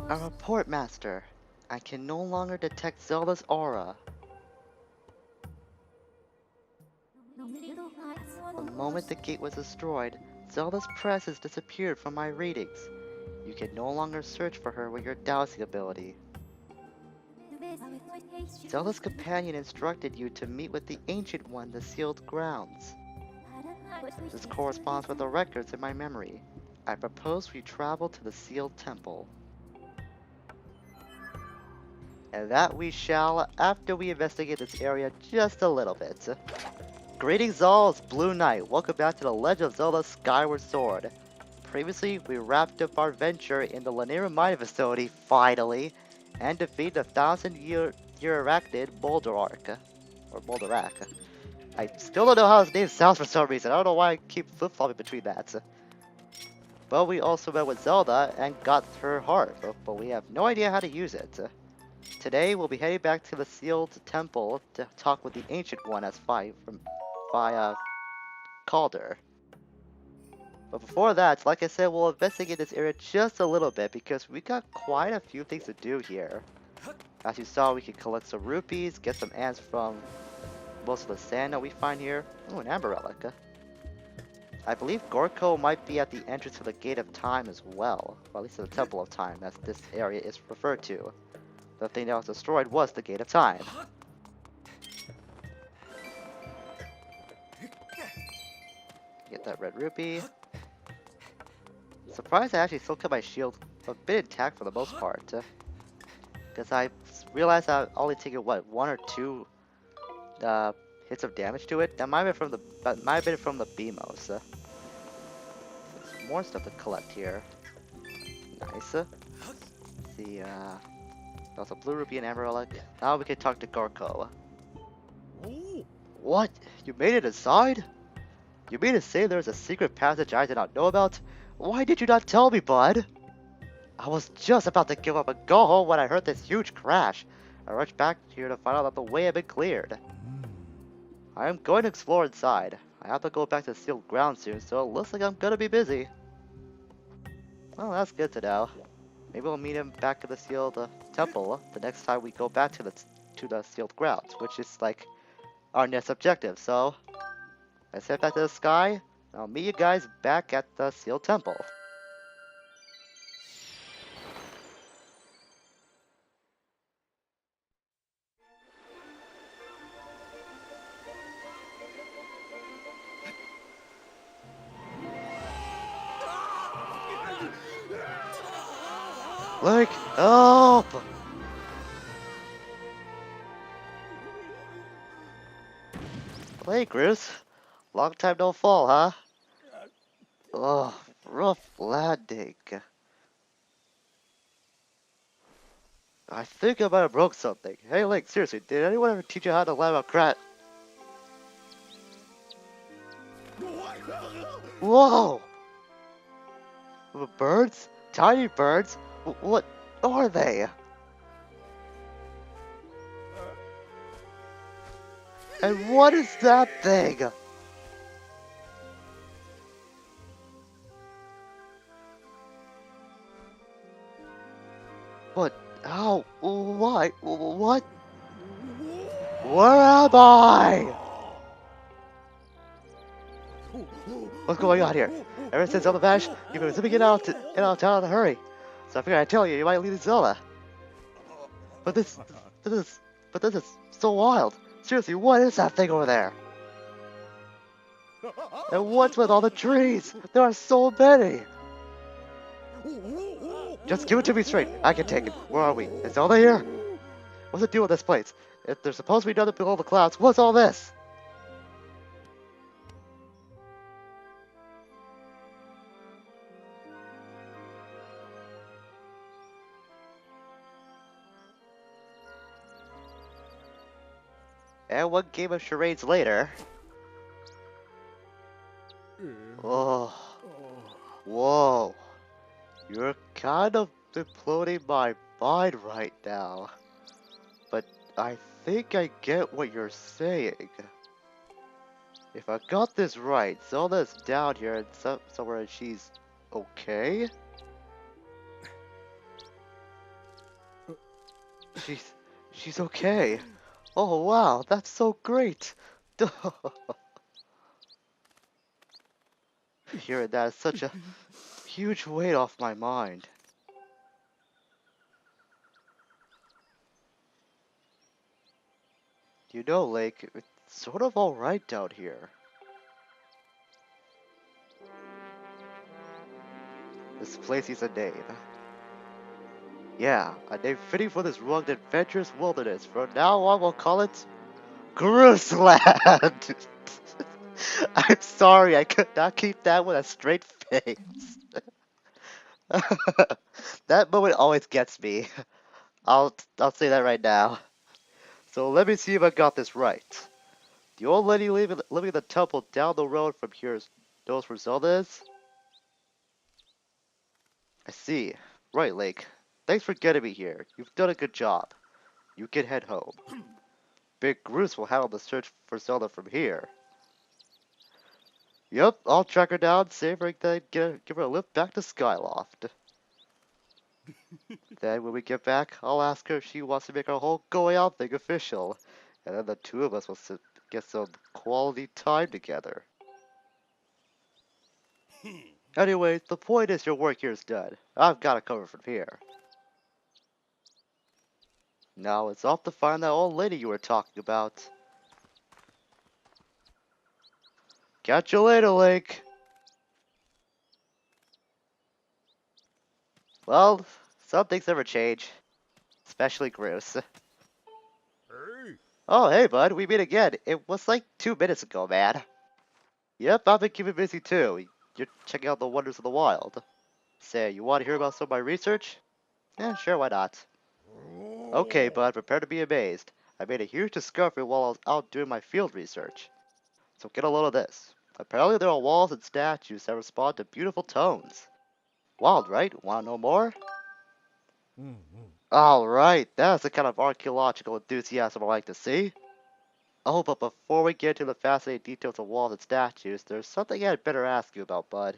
A report, Master. I can no longer detect Zelda's aura. The moment the gate was destroyed, Zelda's presence disappeared from my readings. You can no longer search for her with your dowsing ability. Zelda's companion instructed you to meet with the Ancient One in the sealed grounds. This corresponds with the records in my memory. I propose we travel to the sealed temple. And that we shall after we investigate this area just a little bit. Greetings all, it's Blue Knight. Welcome back to the Legend of Zelda Skyward Sword. Previously, we wrapped up our venture in the Lanera Mining Facility, finally, and defeated the 1,000-year arachnid Boldarak. Or Boldarak. I still don't know how his name sounds for some reason. I don't know why I keep flip-flopping between that. But we also met with Zelda and got her heart, but we have no idea how to use it. Today, we'll be heading back to the sealed temple to talk with the Ancient One as Fi called her. But before that, like I said, we'll investigate this area just a little bit because we got quite a few things to do here. As you saw, we can collect some rupees, get some ants from most of the sand that we find here. Oh, an amber relic. I believe Gorko might be at the entrance to the Gate of Time as well. Or at least to the Temple of Time, as this area is referred to. The thing that was destroyed was the Gate of Time. Get that red rupee. Surprised I actually still kept my shield a bit intact for the most part. Because I realized I only taken what, 1 or 2 hits of damage to it. That might have been from the BMOS. There's more stuff to collect here. Nice. Let's see, that's a blue ruby and amber relic. Now we can talk to Gorko. What? You made it inside? You mean to say there's a secret passage I did not know about? Why did you not tell me, bud? I was just about to give up and go home when I heard this huge crash. I rushed back here to find out that the way had been cleared. I am going to explore inside. I have to go back to the sealed ground soon, so it looks like I'm gonna be busy. Well, that's good to know. Maybe we'll meet him back at the sealed temple the next time we go back to the sealed grounds, which is like our next objective. So let's head back to the sky. I'll meet you guys back at the sealed temple. Link, help! Hey, Bruce. Long time no fall, huh? Oh, rough landing. I think I might have broke something. Hey, Link, seriously, did anyone ever teach you how to land a crat? Whoa! Birds? Tiny birds? What are they? And what is that thing? What? How? Why? What? Where am I? What's going on here? Ever since Zelda vanished, you've been zipping out of town in a hurry. So I figured I'd tell you, you might lead Zelda. But this is so wild. Seriously, what is that thing over there? And what's with all the trees? There are so many. Just give it to me straight. I can take it. Where are we? Is Zelda here? What's the deal with this place? If there's supposed to be nothing below the clouds, what's all this? And one game of charades later. Oh. Whoa. You're kind of imploding my mind right now. But I think I get what you're saying. If I got this right, Zelda's down here and somewhere and she's okay? She's okay. Oh wow, that's so great. Hearing that is such a huge weight off my mind. You know, Lake, it's sort of alright down here. This place is a name. Yeah, a name fitting for this rugged, adventurous wilderness. From now on, we'll call it Gruesland. I'm sorry, I could not keep that with a straight face. That moment always gets me. I'll say that right now. So let me see if I got this right. The old lady living in the temple down the road from here knows where Zelda is? I see. Right, Lake. Thanks for getting me here. You've done a good job. You can head home. Big Groose will handle the search for Zelda from here. Yep, I'll track her down, save her, then give her a lift back to Skyloft. Then when we get back, I'll ask her if she wants to make our whole going out thing official. And then the two of us will get some quality time together. Anyway, the point is your work here is done. I've got it covered from here. Now it's off to find that old lady you were talking about. Catch you later, Link. Well, some things never change. Especially Groose. Hey. Oh, hey, bud, we meet again. It was like 2 minutes ago, man. Yep, I've been keeping busy too. You're checking out the wonders of the wild. Say, you want to hear about some of my research? Yeah, sure, why not? Okay, bud, prepare to be amazed. I made a huge discovery while I was out doing my field research. So get a load of this. Apparently there are walls and statues that respond to beautiful tones. Wild, right? Want to know more? Alright, that's the kind of archaeological enthusiasm I like to see. Oh, but before we get to the fascinating details of walls and statues, there's something I'd better ask you about, bud.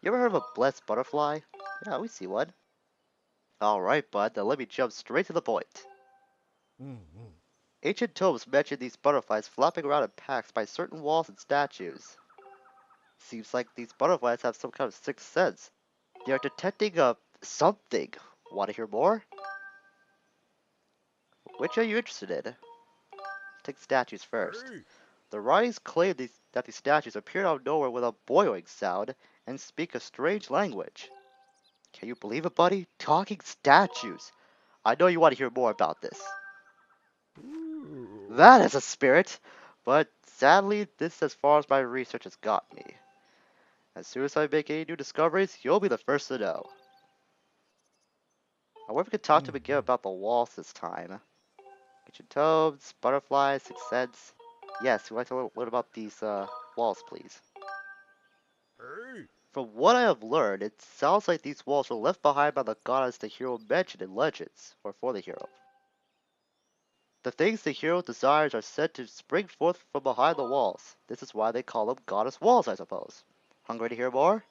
You ever heard of a blessed butterfly? Yeah, we see one. Alright, bud, then let me jump straight to the point. Ancient tomes mention these butterflies flopping around in packs by certain walls and statues. Seems like these butterflies have some kind of sixth sense. They are detecting something. Want to hear more? Which are you interested in? Take statues first. Hey. The writings claim that these statues appear out of nowhere with a boing sound and speak a strange language. Can you believe it, buddy? Talking statues! I know you want to hear more about this. That is a spirit! But sadly, this is as far as my research has got me. As soon as I make any new discoveries, you'll be the first to know. I wonder if we could talk to him again about the walls this time. Ancient toads, butterflies, sixth sense. Yes, we'd like to learn about these walls, please. Hey. From what I have learned, it sounds like these walls were left behind by the goddess the hero mentioned in legends, or for the hero. The things the hero desires are said to spring forth from behind the walls. This is why they call them goddess walls, I suppose. Hungry to hear more?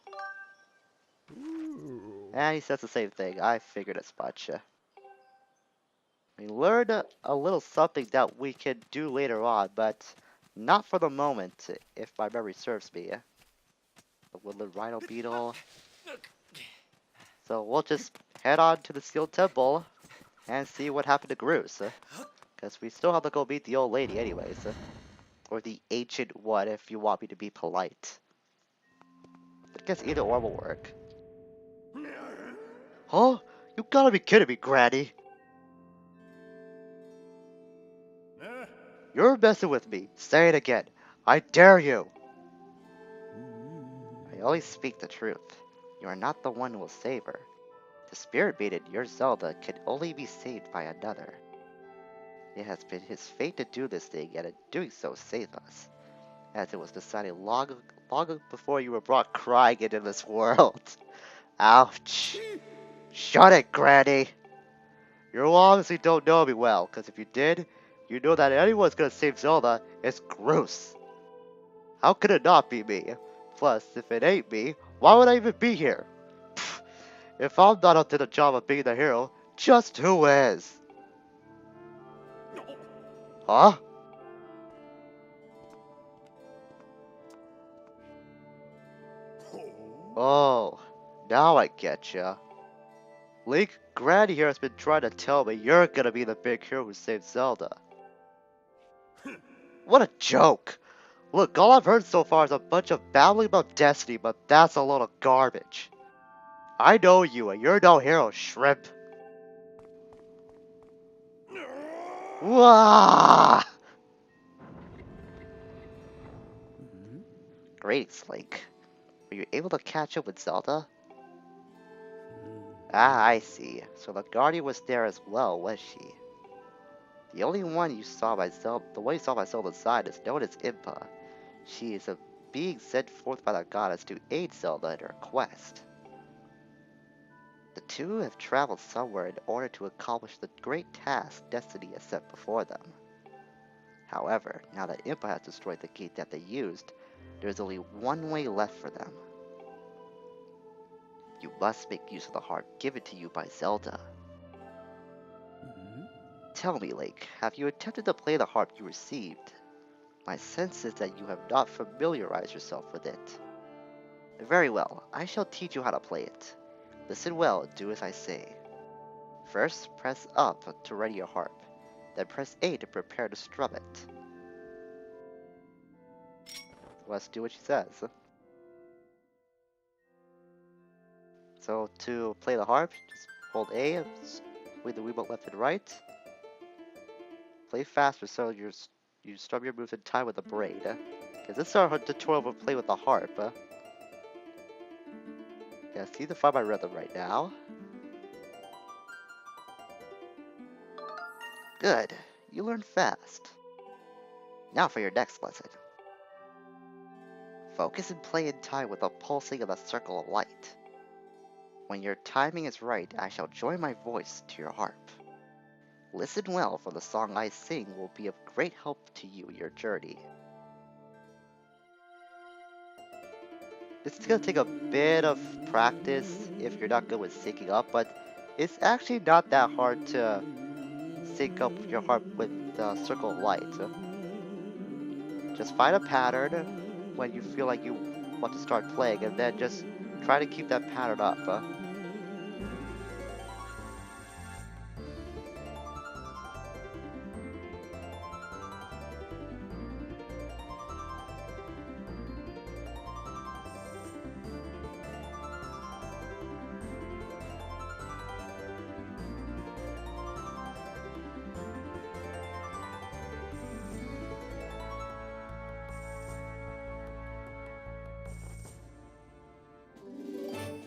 And he says the same thing. I figured as much. We learned a little something that we can do later on, but not for the moment, if my memory serves me. The woodland rhino beetle. So we'll just head on to the sealed temple and see what happened to Groose. Because we still have to go meet the old lady anyways. Or the ancient one if you want me to be polite. I guess either or will work. Huh? You gotta be kidding me, Granny. You're messing with me. Say it again. I dare you. I only speak the truth. You are not the one who will save her. The spirit maiden, your Zelda, can only be saved by another. It has been his fate to do this thing, and in doing so save us. As it was decided long before you were brought crying into this world. Ouch. Shut it, Granny. You obviously don't know me well, because if you did, you know that anyone's gonna save Zelda is Groose. How could it not be me? Plus, if it ain't me, why would I even be here? Pfft, if I'm not up to the job of being the hero, just who is? Huh? Oh, now I getcha. Link, Granny here has been trying to tell me you're gonna be the big hero who saved Zelda. What a joke! Look, all I've heard so far is a bunch of babbling about Destiny, but that's a load of garbage. I know you, and you're no hero, shrimp. Wah! Great, Link. Were you able to catch up with Zelda? Ah, I see. So the Guardian was there as well, was she? The only one you saw by Zelda, the one you saw by Zelda's side is known as Impa. She is a being sent forth by the goddess to aid Zelda in her quest. The two have traveled somewhere in order to accomplish the great task Destiny has set before them. However, now that Impa has destroyed the gate that they used, there is only one way left for them. You must make use of the harp given to you by Zelda. Tell me, Link, have you attempted to play the harp you received? My sense is that you have not familiarized yourself with it. Very well, I shall teach you how to play it. Listen well and do as I say. First, press up to ready your harp, then press A to prepare to strum it. Let's do what she says. So to play the harp, just hold A, with the Wiimote left and right. Play faster so you strum your moves in time with the braid. Because this is our tutorial for play with the harp. Yeah, see to find my rhythm right now. Good, you learned fast. Now for your next lesson. Focus and play in time with the pulsing of the circle of light. When your timing is right, I shall join my voice to your harp. Listen well, for the song I sing will be of great help to you in your journey. This is going to take a bit of practice if you're not good with syncing up, but it's actually not that hard to sync up your harp with the circle of light. Just find a pattern when you feel like you want to start playing, and then just try to keep that pattern up.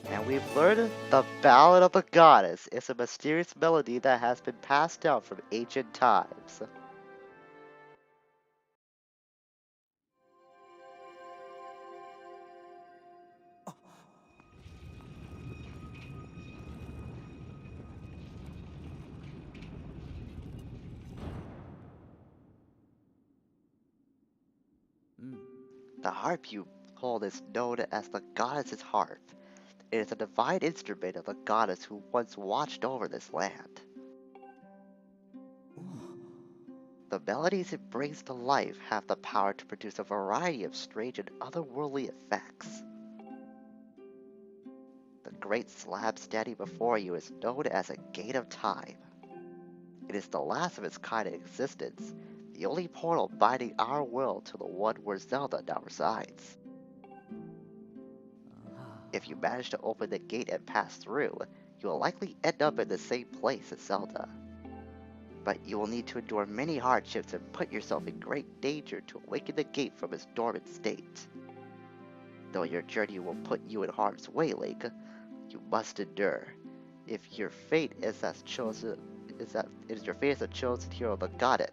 And we've learned the Ballad of the Goddess is a mysterious melody that has been passed down from ancient times. The harp you hold is known as the goddess's harp. It is a divine instrument of the goddess who once watched over this land. The melodies it brings to life have the power to produce a variety of strange and otherworldly effects. The great slab standing before you is known as a Gate of Time. It is the last of its kind in existence, the only portal binding our world to the one where Zelda now resides. If you manage to open the gate and pass through, you will likely end up in the same place as Zelda. But you will need to endure many hardships and put yourself in great danger to awaken the gate from its dormant state. Though your journey will put you in harm's way, Link, you must endure. If your fate is as chosen, your fate as a chosen hero of the goddess.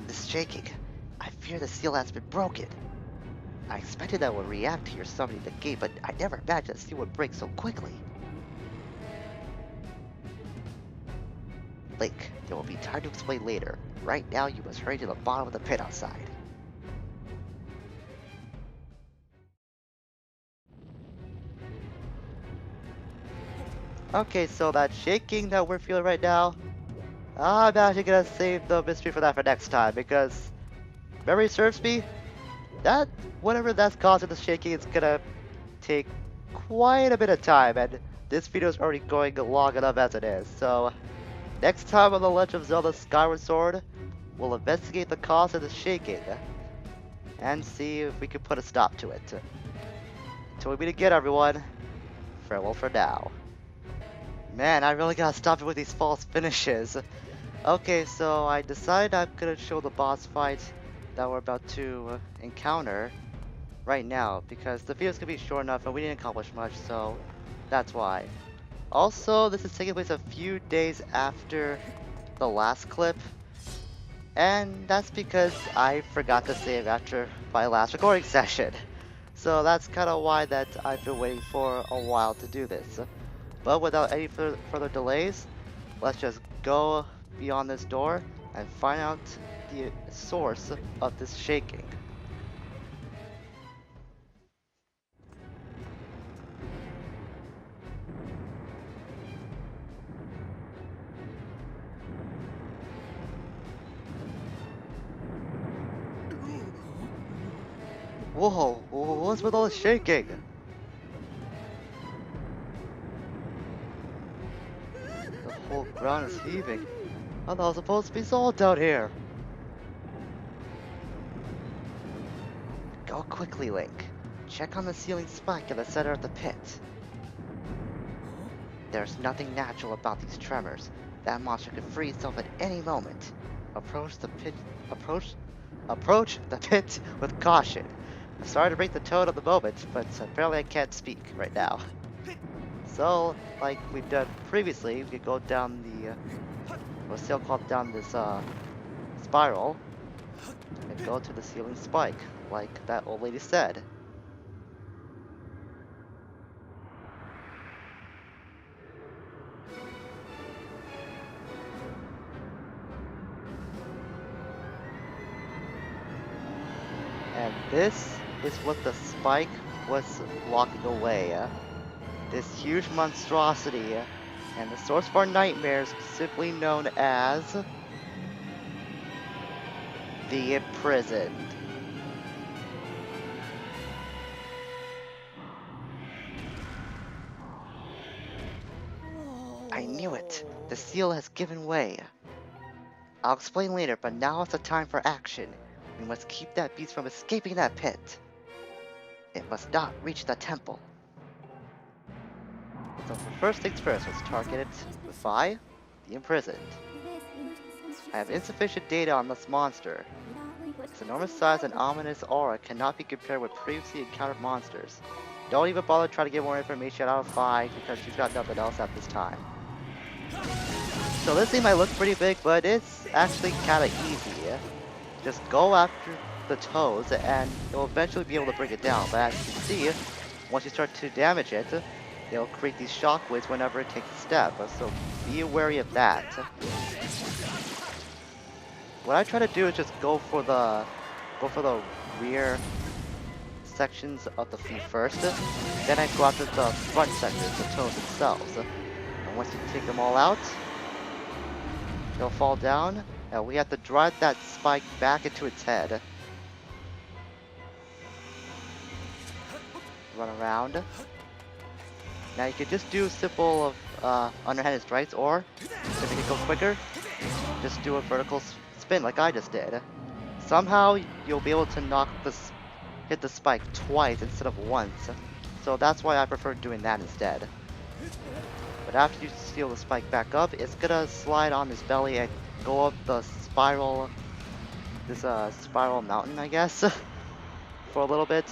This is shaking. I fear the seal has been broken. I expected that it would react to your summoning the gate, but I never imagined the seal would break so quickly. Link, there will be time to explain later. Right now, you must hurry to the bottom of the pit outside. Okay, so that shaking that we're feeling right now, I'm actually gonna save the mystery for that for next time because memory serves me, that whatever that's causing the shaking is gonna take quite a bit of time, and this video is already going long enough as it is. So next time on The Legend of Zelda Skyward Sword, we'll investigate the cause of the shaking and see if we can put a stop to it. Until we meet again, everyone, farewell for now. Man, I really gotta stop it with these false finishes. Okay, so I decided I'm gonna show the boss fight that we're about to encounter right now because the video's gonna be short enough and we didn't accomplish much, so that's why. Also, this is taking place a few days after the last clip, and that's because I forgot to save after my last recording session. So that's kind of why that I've been waiting for a while to do this. But without any further delays, let's just go beyond this door and find out the source of this shaking. Whoa, what's with all the shaking? The whole ground is heaving. I thought it was supposed to be salt down here. Go quickly, Link. Check on the ceiling spike in the center of the pit. There's nothing natural about these tremors. That monster could free itself at any moment. Approach the pit. Approach the pit with caution. I'm sorry to break the tone of the moment, but apparently I can't speak right now. So, like we've done previously, we could go down the, what's still called down this spiral, and go to the ceiling spike, like that old lady said. And this is what the spike was blocking away. This huge monstrosity, and the source of our nightmares, simply known as the Imprisoned. I knew it. The seal has given way. I'll explain later, but now is the time for action. We must keep that beast from escaping that pit. It must not reach the temple. So first things first, let's target it by the Imprisoned. I have insufficient data on this monster. Its enormous size and ominous aura cannot be compared with previously encountered monsters. Don't even bother trying to get more information out of Vi because she's got nothing else at this time. So this thing might look pretty big, but it's actually kind of easy. Just go after the toes and you'll eventually be able to bring it down. But as you can see, once you start to damage it, it'll create these shockwaves whenever it takes a step. So be wary of that. What I try to do is just go for the rear sections of the feet first. Then I go after the front sections, the toes themselves. And once you take them all out, they'll fall down, and we have to drive that spike back into its head. Run around. Now you can just do simple underhanded strikes, or if you can go quicker, just do a vertical spin like I just did. Somehow you'll be able to hit the spike twice instead of once. So that's why I prefer doing that instead. But after you steal the spike back up, it's gonna slide on his belly and go up the spiral, this spiral mountain, I guess, for a little bit.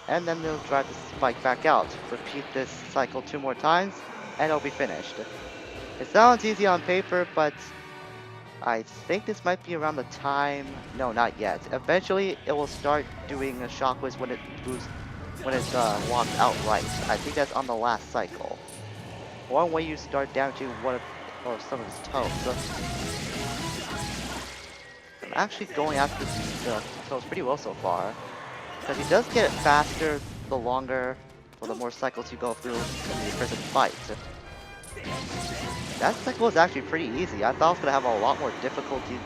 And then they'll drive the spike back out. Repeat this cycle 2 more times, and it'll be finished. It sounds easy on paper, but I think this might be around the time, no, not yet. Eventually, it will start doing a shockwaves when it walks outright. I think that's on the last cycle. One way you start damaging one or some of his toes. I'm actually going after the toes pretty well so far, because he does get faster the longer or the more cycles you go through in the prison fight. That cycle was actually pretty easy. I thought I was gonna have a lot more difficulty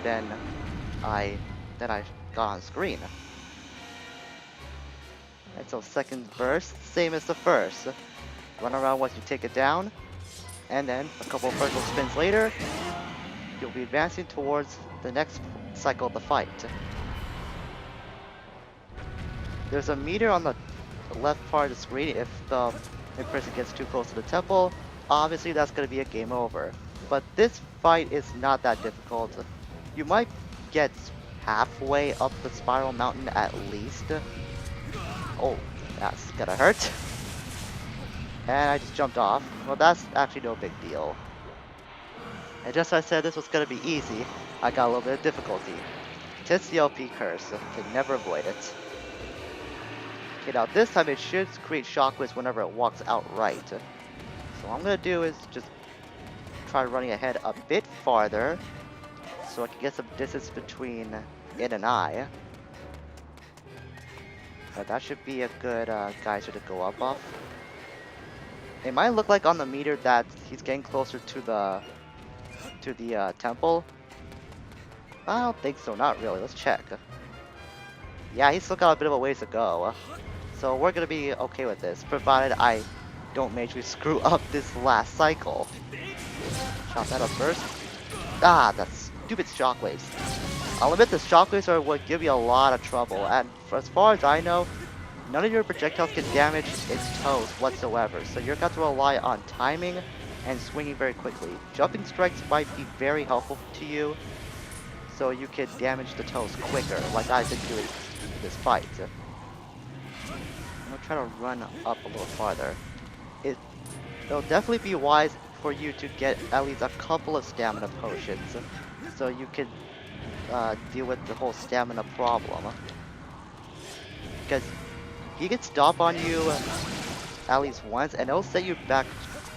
I I got on screen. And so second burst, same as the first. Run around once you take it down, and then a couple of vertical spins later, you'll be advancing towards the next cycle of the fight. There's a meter on the left part of the screen if the imprison gets too close to the temple. Obviously that's going to be a game over. But this fight is not that difficult. You might get halfway up the spiral mountain at least. Oh, that's gonna hurt. And I just jumped off. Well, that's actually no big deal. And just as I said this was gonna be easy, I got a little bit of difficulty. Tis the LP curse, can never avoid it. Okay, now this time it should create shockwaves whenever it walks outright. So what I'm gonna do is just try running ahead a bit farther so I can get some distance between it and I. But that should be a good geyser to go up off. It might look like on the meter that he's getting closer to the temple. I don't think so, not really. Let's check. Yeah, he's still got a bit of a ways to go. So we're gonna be okay with this, provided I don't majorly screw up this last cycle. Chop that up first. Ah, that's stupid shockwaves. I'll admit the shockwaves are what give you a lot of trouble, and as far as I know, none of your projectiles can damage its toes whatsoever, so you're going to rely on timing and swinging very quickly. Jumping strikes might be very helpful to you, so you can damage the toes quicker, like I've been doing in this fight. I'm going to try to run up a little farther. It'll definitely be wise for you to get at least a couple of stamina potions, so you can deal with the whole stamina problem. Because he can stop on you at least once, and it'll set you back.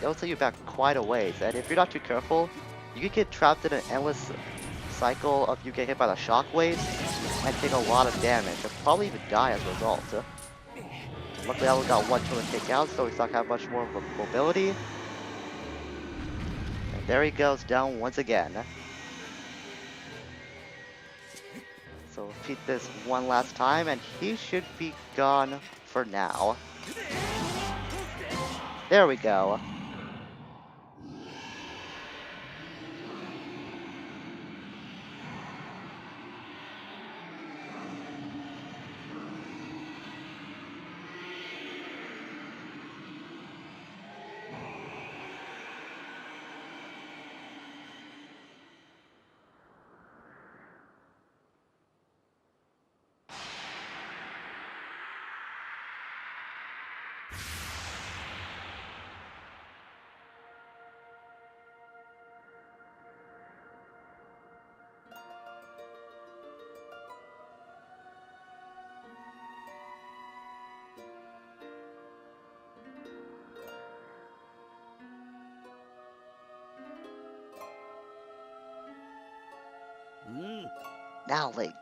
It'll set you back quite a ways. And if you're not too careful, you can get trapped in an endless cycle of you get hit by the shockwaves and take a lot of damage, and probably even die as a result. Luckily, I only got one turn to take out, so he's not gonna have much more mobility. And there he goes down once again. So repeat this one last time, and he should be gone for now. There we go. Now, Link.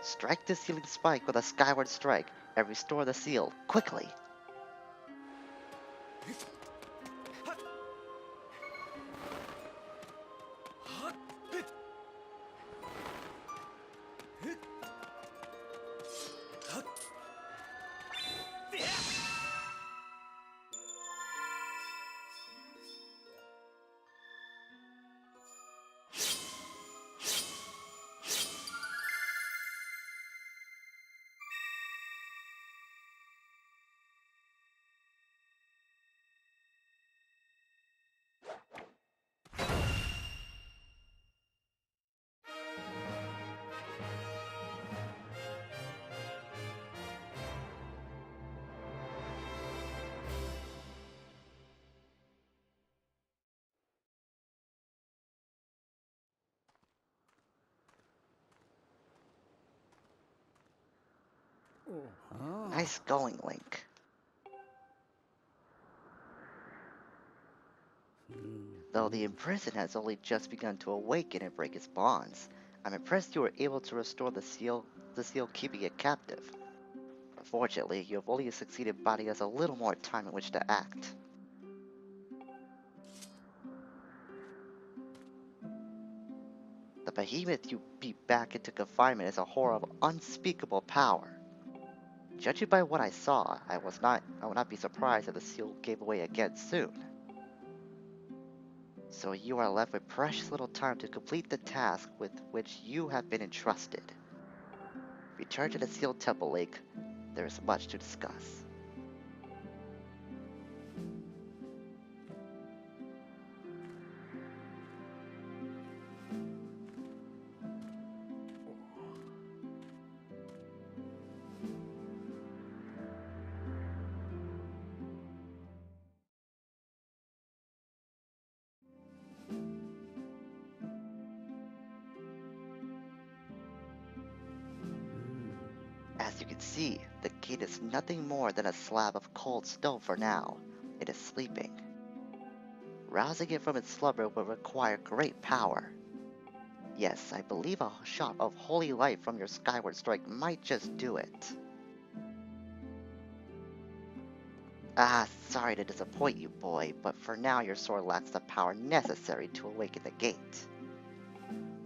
Strike the sealing spike with a Skyward strike and restore the seal, quickly. Nice going, Link. Though the imprisoned has only just begun to awaken and break its bonds, I'm impressed you were able to restore the seal keeping it captive. Fortunately, you have only succeeded buying us a little more time in which to act. The behemoth you beat back into confinement is a horror of unspeakable power. Judging by what I saw, I would not be surprised if the seal gave away again soon. So you are left with precious little time to complete the task with which you have been entrusted. Return to the sealed temple, Lake. There is much to discuss. As you can see, the gate is nothing more than a slab of cold stone for now. It is sleeping. Rousing it from its slumber will require great power. Yes, I believe a shot of holy light from your skyward strike might just do it. Ah, sorry to disappoint you, boy, but for now your sword lacks the power necessary to awaken the gate.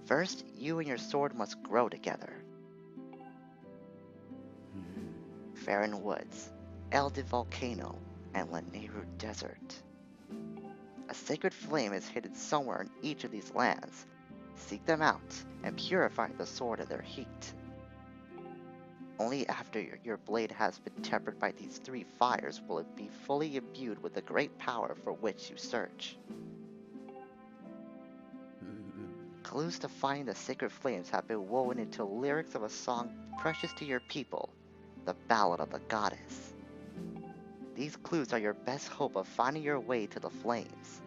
First, you and your sword must grow together. Farron Woods, Eldin Volcano, and Lanayru Desert. A sacred flame is hidden somewhere in each of these lands. Seek them out and purify the sword in their heat. Only after your blade has been tempered by these three fires will it be fully imbued with the great power for which you search. Clues to finding the sacred flames have been woven into lyrics of a song precious to your people, the Ballad of the Goddess. These clues are your best hope of finding your way to the flames.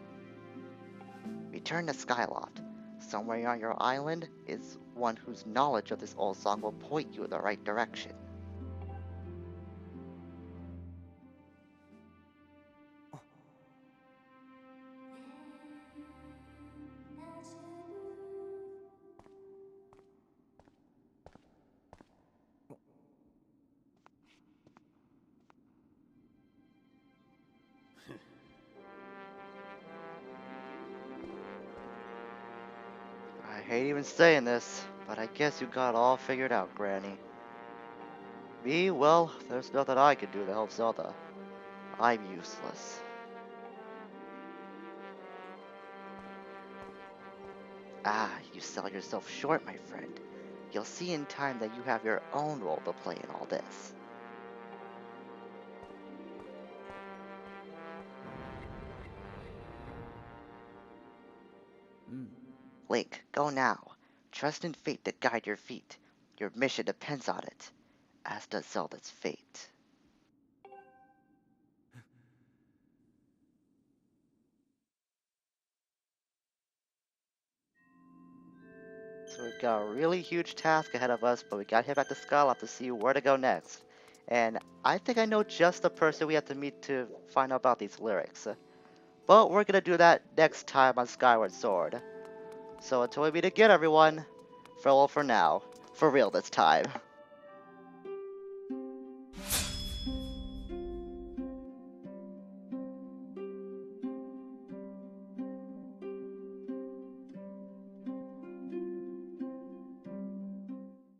Return to Skyloft. Somewhere on your island is one whose knowledge of this old song will point you in the right direction. I hate even saying this, but I guess you got it all figured out, Granny. Me, well, there's nothing I can do to help Zelda. I'm useless. Ah, you sell yourself short, my friend. You'll see in time that you have your own role to play in all this. Link, go now. Trust in fate to guide your feet. Your mission depends on it, as does Zelda's fate. So we've got a really huge task ahead of us, but we gotta head back to Skyloft to see where to go next. And I think I know just the person we have to meet to find out about these lyrics. But we're gonna do that next time on Skyward Sword. So until we meet again, everyone, farewell for now. For real this time.